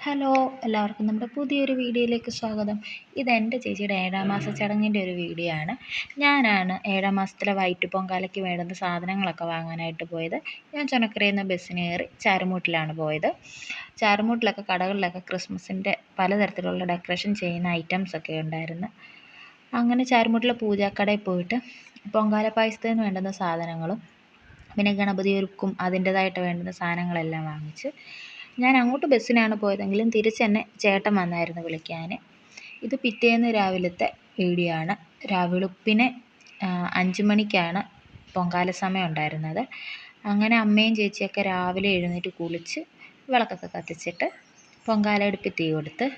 Hello, എല്ലാവർക്കും നമ്മുടെ പുതിയൊരു വീഡിയോയിലേക്ക് സ്വാഗതം. ഇതെൻ്റെ ചേച്ചിയുടെ 7ാം മാസ ചടങ്ങിൻ്റെ ഒരു വീഡിയോ ആണ്. ഞാനാണ് 7ാം മാസത്തിലെ വൈറ്റ് പൊങ്കാലയ്ക്ക് വേണ്ടുന്ന സാധനങ്ങളൊക്കെ വാങ്ങാനായിട്ട് പോയത്. ഞാൻ ചുനക്കരയിൽ നിന്ന് ബസ്സിന് കയറി ചാരുമൂട്ടിലാണ് പോയത്. ചാരുമൂട്ടിലൊക്കെ കടകളിലൊക്കെ ക്രിസ്മസിൻ്റെ പലതരത്തിലുള്ള ഡെക്കറേഷൻ ചെയ്യുന്ന ഐറ്റംസൊക്കെ ഉണ്ടായിരുന്നു. അങ്ങനെ ചാരുമൂട്ടിലെ പൂജാക്കടയിൽ പോയിട്ട് പൊങ്കാല പായസത്തിന് വേണ്ടുന്ന സാധനങ്ങളും പിന്നെ ഗണപതി ഒരുക്കും അതിൻ്റേതായിട്ട് വേണ്ടുന്ന സാധനങ്ങളെല്ലാം വാങ്ങിച്ച് ഞാൻ അങ്ങോട്ട് ബസ്സിനാണ് പോയതെങ്കിലും തിരിച്ചെന്നെ ചേട്ടൻ വന്നായിരുന്നു വിളിക്കാൻ. ഇത് പിറ്റേന്ന് രാവിലത്തെ വീഡിയോ ആണ്. വെളുപ്പിനെ 5 മണിക്കാണ് പൊങ്കാല സമയം ഉണ്ടായിരുന്നത്. അങ്ങനെ അമ്മയും ചേച്ചിയൊക്കെ രാവിലെ എഴുന്നേറ്റ് കുളിച്ച് വിളക്കൊക്കെ കത്തിച്ചിട്ട് പൊങ്കാല അടുപ്പിൽ തീ കൊടുത്ത്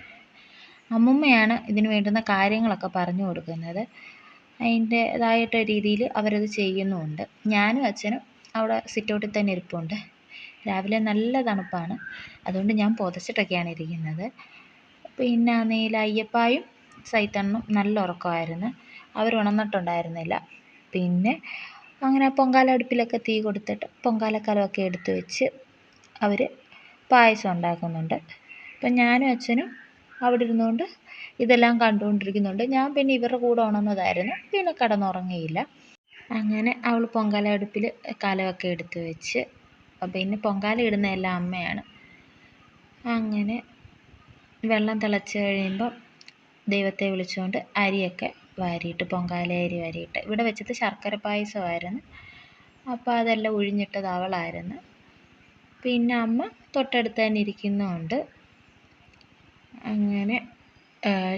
അമ്മുമ്മയാണ് ഇതിന് വേണ്ടുന്ന കാര്യങ്ങളൊക്കെ പറഞ്ഞു കൊടുക്കുന്നത്. അതിൻ്റേതായിട്ട് രീതിയിൽ അവരത് ചെയ്യുന്നുമുണ്ട്. ഞാനും അച്ഛനും അവിടെ സിറ്റൗട്ടിൽ തന്നെ ഇരിപ്പുണ്ട്. രാവിലെ നല്ല തണുപ്പാണ്, അതുകൊണ്ട് ഞാൻ പുതച്ചിട്ടൊക്കെയാണ് ഇരിക്കുന്നത്. പിന്നെ അയ്യപ്പായും സൈത്തണ്ണും നല്ല ഉറക്കമായിരുന്നു, അവർ ഉണർന്നിട്ടുണ്ടായിരുന്നില്ല. പിന്നെ അങ്ങനെ പൊങ്കാല അടുപ്പിലൊക്കെ തീ കൊടുത്തിട്ട് പൊങ്കാലക്കലമൊക്കെ എടുത്ത് വെച്ച് അവർ പായസം ഉണ്ടാക്കുന്നുണ്ട്. അപ്പം ഞാനും അച്ഛനും അവിടെ ഇരുന്നുകൊണ്ട് ഇതെല്ലാം കണ്ടുകൊണ്ടിരിക്കുന്നുണ്ട്. ഞാൻ പിന്നെ ഇവരുടെ കൂടെ ഉണർന്നതായിരുന്നു, പിന്നെ കിടന്നുറങ്ങിയില്ല. അങ്ങനെ അവൾ പൊങ്കാല അടുപ്പിൽ കലമൊക്കെ എടുത്ത് വെച്ച് പിന്നെ പൊങ്കാല ഇടുന്നതെല്ലാം അമ്മയാണ്. അങ്ങനെ വെള്ളം തിളച്ച് കഴിയുമ്പം ദൈവത്തെ വിളിച്ചുകൊണ്ട് അരിയൊക്കെ വാരിയിട്ട് പൊങ്കാല അരി വാരിയിട്ട് ഇവിടെ വെച്ചത് ശർക്കര പായസമായിരുന്നു. അപ്പോൾ അതെല്ലാം ഒഴിഞ്ഞിട്ടത് അവളായിരുന്നു. പിന്നെ അമ്മ തൊട്ടടുത്ത് തന്നെ ഇരിക്കുന്നുമുണ്ട്. അങ്ങനെ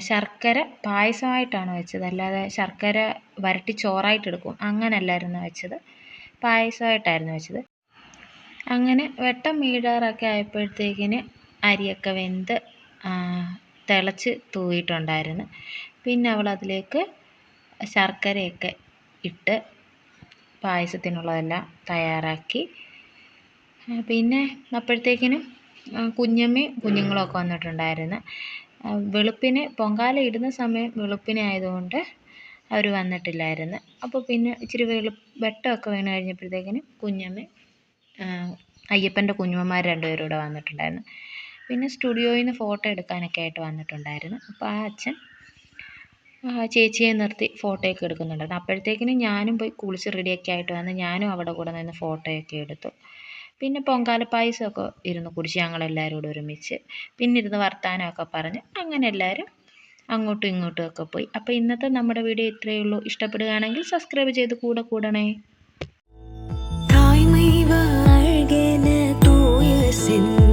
ശർക്കര പായസമായിട്ടാണ് വെച്ചത്, അല്ലാതെ ശർക്കര വരട്ടി ചോറായിട്ടെടുക്കും അങ്ങനെയല്ലായിരുന്നു വെച്ചത്, പായസമായിട്ടായിരുന്നു വെച്ചത്. അങ്ങനെ വെട്ടം വീഴാറൊക്കെ ആയപ്പോഴത്തേക്കിന് അരിയൊക്കെ വെന്ത് തിളച്ച് തൂവിയിട്ടുണ്ടായിരുന്നു. പിന്നെ അവൾ അതിലേക്ക് ശർക്കരയൊക്കെ ഇട്ട് പായസത്തിനുള്ളതെല്ലാം തയ്യാറാക്കി. പിന്നെ അപ്പോഴത്തേക്കിനും കുഞ്ഞമ്മയും കുഞ്ഞുങ്ങളൊക്കെ വന്നിട്ടുണ്ടായിരുന്നു. വെളുപ്പിന് പൊങ്കാല ഇടുന്ന സമയം വെളുപ്പിനെ ആയതുകൊണ്ട് അവർ വന്നിട്ടില്ലായിരുന്നു. അപ്പോൾ പിന്നെ ഇച്ചിരി വെട്ടമൊക്കെ വീണ് കഴിഞ്ഞപ്പോഴത്തേക്കിനും കുഞ്ഞമ്മയും അയ്യപ്പൻ്റെ കുഞ്ഞുമ്മമാർ 2 പേരും ഇവിടെ വന്നിട്ടുണ്ടായിരുന്നു. പിന്നെ സ്റ്റുഡിയോയിൽ നിന്ന് ഫോട്ടോ എടുക്കാനൊക്കെ ആയിട്ട് വന്നിട്ടുണ്ടായിരുന്നു. അപ്പോൾ ആ അച്ഛൻ ചേച്ചിയെ നിർത്തി ഫോട്ടോയൊക്കെ എടുക്കുന്നുണ്ടായിരുന്നു. അപ്പോഴത്തേക്കിനും ഞാനും പോയി കുളിച്ച് റെഡിയൊക്കെ ആയിട്ട് വന്ന് ഞാനും അവിടെ കൂടെ നിന്ന് ഫോട്ടോയൊക്കെ എടുത്തു. പിന്നെ പൊങ്കാല പായസമൊക്കെ ഇരുന്ന് കുടിച്ച് ഞങ്ങളെല്ലാവരും കൂടെ ഒരുമിച്ച്. പിന്നെ ഇരുന്ന് വർത്താനമൊക്കെ പറഞ്ഞ് അങ്ങനെ എല്ലാവരും അങ്ങോട്ടും ഇങ്ങോട്ടും ഒക്കെ പോയി. അപ്പോൾ ഇന്നത്തെ നമ്മുടെ വീഡിയോ ഇത്രയേ ഉള്ളൂ. ഇഷ്ടപ്പെടുകയാണെങ്കിൽ സബ്സ്ക്രൈബ് ചെയ്ത് കൂടണേ. தாய்மை வாழ்கென தூய சிந்த